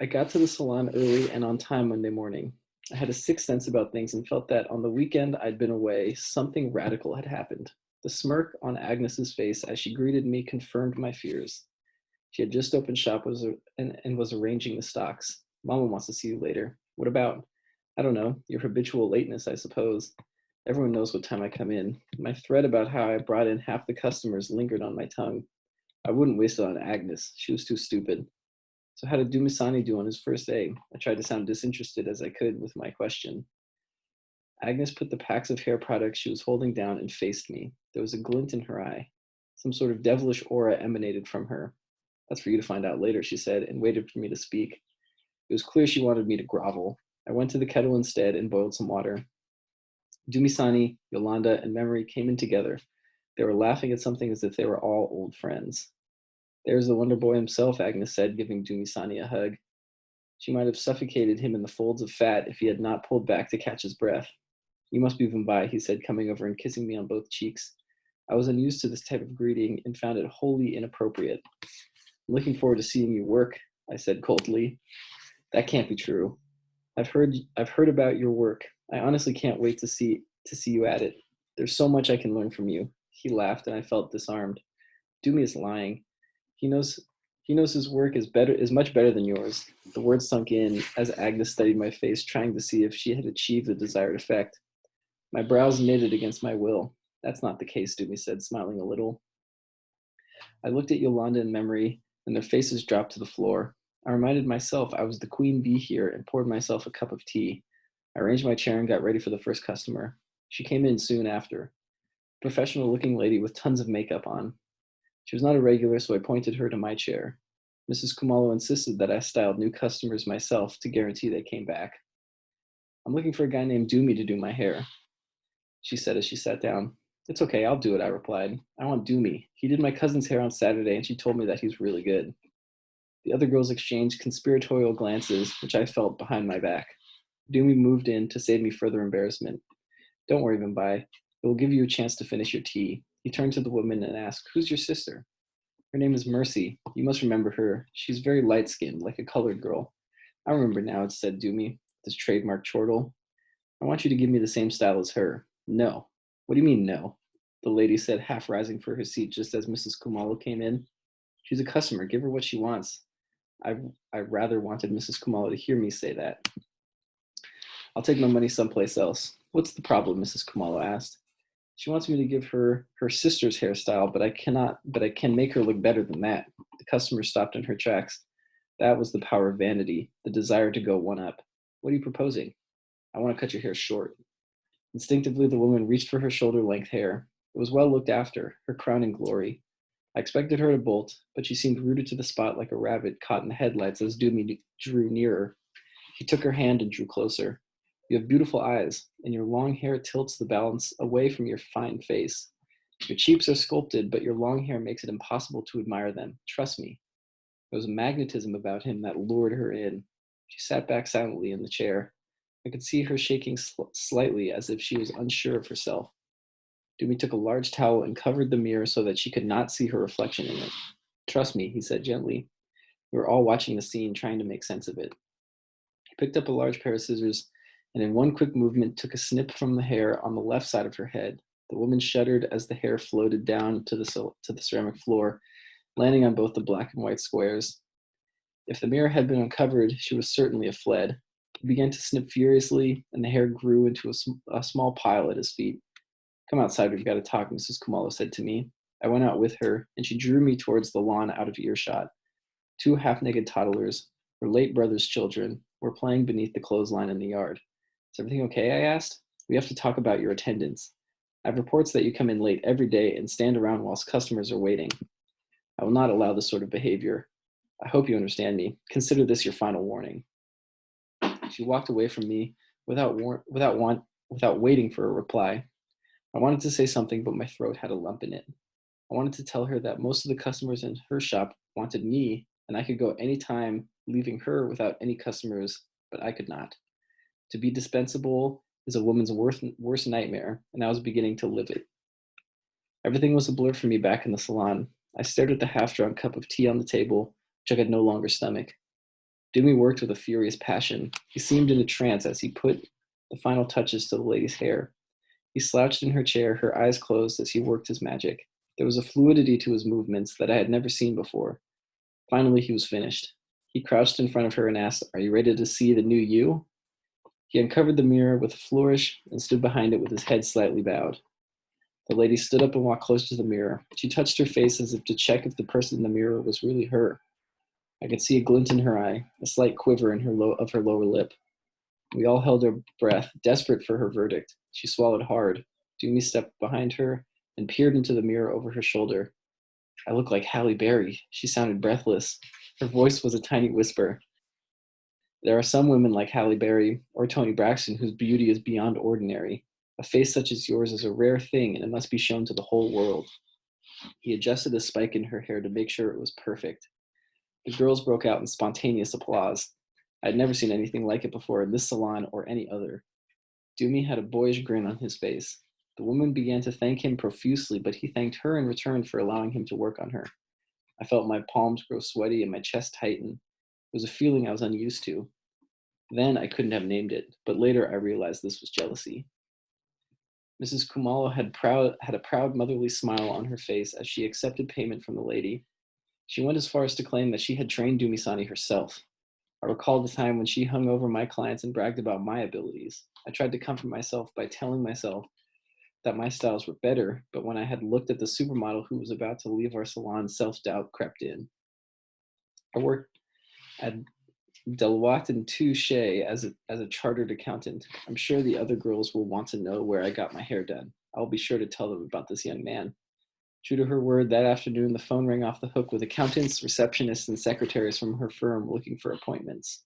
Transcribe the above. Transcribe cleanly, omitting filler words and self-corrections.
I got to the salon early and on time Monday morning. I had a sixth sense about things and felt that on the weekend I'd been away, something radical had happened. The smirk on Agnes's face as she greeted me confirmed my fears. She had just opened shop and was arranging the stocks. Mama wants to see you later. What about? I don't know, your habitual lateness, I suppose. Everyone knows what time I come in. My thread about how I brought in half the customers lingered on my tongue. I wouldn't waste it on Agnes. She was too stupid. So how did Dumisani do on his first day? I tried to sound disinterested as I could with my question. Agnes put the packs of hair products she was holding down and faced me. There was a glint in her eye. Some sort of devilish aura emanated from her. That's for you to find out later, she said, and waited for me to speak. It was clear she wanted me to grovel. I went to the kettle instead and boiled some water. Dumisani, Yolanda, and Memory came in together. They were laughing at something as if they were all old friends. There's the Wonder Boy himself, Agnes said, giving Dumisani a hug. She might have suffocated him in the folds of fat if he had not pulled back to catch his breath. You must be Vimbai, he said, coming over and kissing me on both cheeks. I was unused to this type of greeting and found it wholly inappropriate. I'm looking forward to seeing you work, I said coldly. That can't be true. I've heard about your work. I honestly can't wait to see you at it. There's so much I can learn from you. He laughed and I felt disarmed. Dumi is lying. He knows he knows his work is much better than yours. The words sunk in as Agnes studied my face, trying to see if she had achieved the desired effect. My brows knitted against my will. That's not the case, Dumi said, smiling a little. I looked at Yolanda in memory, and their faces dropped to the floor. I reminded myself I was the queen bee here and poured myself a cup of tea. I arranged my chair and got ready for the first customer. She came in soon after. A professional looking lady with tons of makeup on. She was not a regular, so I pointed her to my chair. Mrs. Kumalo insisted that I styled new customers myself to guarantee they came back. I'm looking for a guy named Doomy to do my hair, she said as she sat down. It's okay, I'll do it, I replied. I want Doomy. He did my cousin's hair on Saturday, and she told me that he's really good. The other girls exchanged conspiratorial glances, which I felt behind my back. Doomy moved in to save me further embarrassment. Don't worry, Vimbai. It will give you a chance to finish your tea. He turned to the woman and asked, Who's your sister? Her name is Mercy. You must remember her. She's very light skinned, like a colored girl. I remember now, said Doomy, his trademark chortle. I want you to give me the same style as her. No. What do you mean, no? The lady said, half rising for her seat just as Mrs. Kumalo came in. She's a customer. Give her what she wants. I, I rather wanted Mrs. Kumalo to hear me say that. I'll take my money someplace else. What's the problem? Mrs. Kumalo asked. She wants me to give her her sister's hairstyle, but I cannot, but I can make her look better than that. The customer stopped in her tracks. That was the power of vanity, the desire to go one up. What are you proposing? I want to cut your hair short. Instinctively, the woman reached for her shoulder length hair. It was well looked after, her crowning glory. I expected her to bolt, but she seemed rooted to the spot like a rabbit caught in the headlights as Doomy drew nearer. He took her hand and drew closer. You have beautiful eyes, and your long hair tilts the balance away from your fine face. Your cheeks are sculpted, but your long hair makes it impossible to admire them. Trust me. There was a magnetism about him that lured her in. She sat back silently in the chair. I could see her shaking slightly as if she was unsure of herself. Dumi took a large towel and covered the mirror so that she could not see her reflection in it. Trust me, he said gently. We were all watching the scene, trying to make sense of it. He picked up a large pair of scissors and in one quick movement took a snip from the hair on the left side of her head. The woman shuddered as the hair floated down to the ceramic floor, landing on both the black and white squares. If the mirror had been uncovered, she would certainly have fled. He began to snip furiously, and the hair grew into a small pile at his feet. Come outside, we've got to talk, Mrs. Kumalo said to me. I went out with her, and she drew me towards the lawn out of earshot. Two half-naked toddlers, her late brother's children, were playing beneath the clothesline in the yard. Is everything okay? I asked. We have to talk about your attendance. I have reports that you come in late every day and stand around whilst customers are waiting. I will not allow this sort of behavior. I hope you understand me. Consider this your final warning. She walked away from me without waiting for a reply. I wanted to say something, but my throat had a lump in it. I wanted to tell her that most of the customers in her shop wanted me, and I could go any time, leaving her without any customers, but I could not. To be dispensable is a woman's worst nightmare, and I was beginning to live it. Everything was a blur for me back in the salon. I stared at the half-drunk cup of tea on the table, which I could no longer stomach. Dumi worked with a furious passion. He seemed in a trance as he put the final touches to the lady's hair. He slouched in her chair, her eyes closed as he worked his magic. There was a fluidity to his movements that I had never seen before. Finally, he was finished. He crouched in front of her and asked, "Are you ready to see the new you?" He uncovered the mirror with a flourish and stood behind it with his head slightly bowed. The lady stood up and walked close to the mirror. She touched her face as if to check if the person in the mirror was really her. I could see a glint in her eye, a slight quiver in of her lower lip. We all held our breath, desperate for her verdict. She swallowed hard. Doomy stepped behind her and peered into the mirror over her shoulder. I looked like Halle Berry. She sounded breathless. Her voice was a tiny whisper. There are some women like Halle Berry or Toni Braxton whose beauty is beyond ordinary. A face such as yours is a rare thing, and it must be shown to the whole world. He adjusted a spike in her hair to make sure it was perfect. The girls broke out in spontaneous applause. I had never seen anything like it before in this salon or any other. Doomy had a boyish grin on his face. The woman began to thank him profusely, but he thanked her in return for allowing him to work on her. I felt my palms grow sweaty and my chest tighten. It was a feeling I was unused to. Then I couldn't have named it, but later I realized this was jealousy. Mrs. Kumalo had a proud motherly smile on her face as she accepted payment from the lady. She went as far as to claim that she had trained Dumisani herself. I recalled the time when she hung over my clients and bragged about my abilities. I tried to comfort myself by telling myself that my styles were better, but when I had looked at the supermodel who was about to leave our salon, self-doubt crept in. I worked at Deloitte and Touche as a chartered accountant. I'm sure the other girls will want to know where I got my hair done. I'll be sure to tell them about this young man. True to her word, that afternoon the phone rang off the hook with accountants, receptionists, and secretaries from her firm looking for appointments.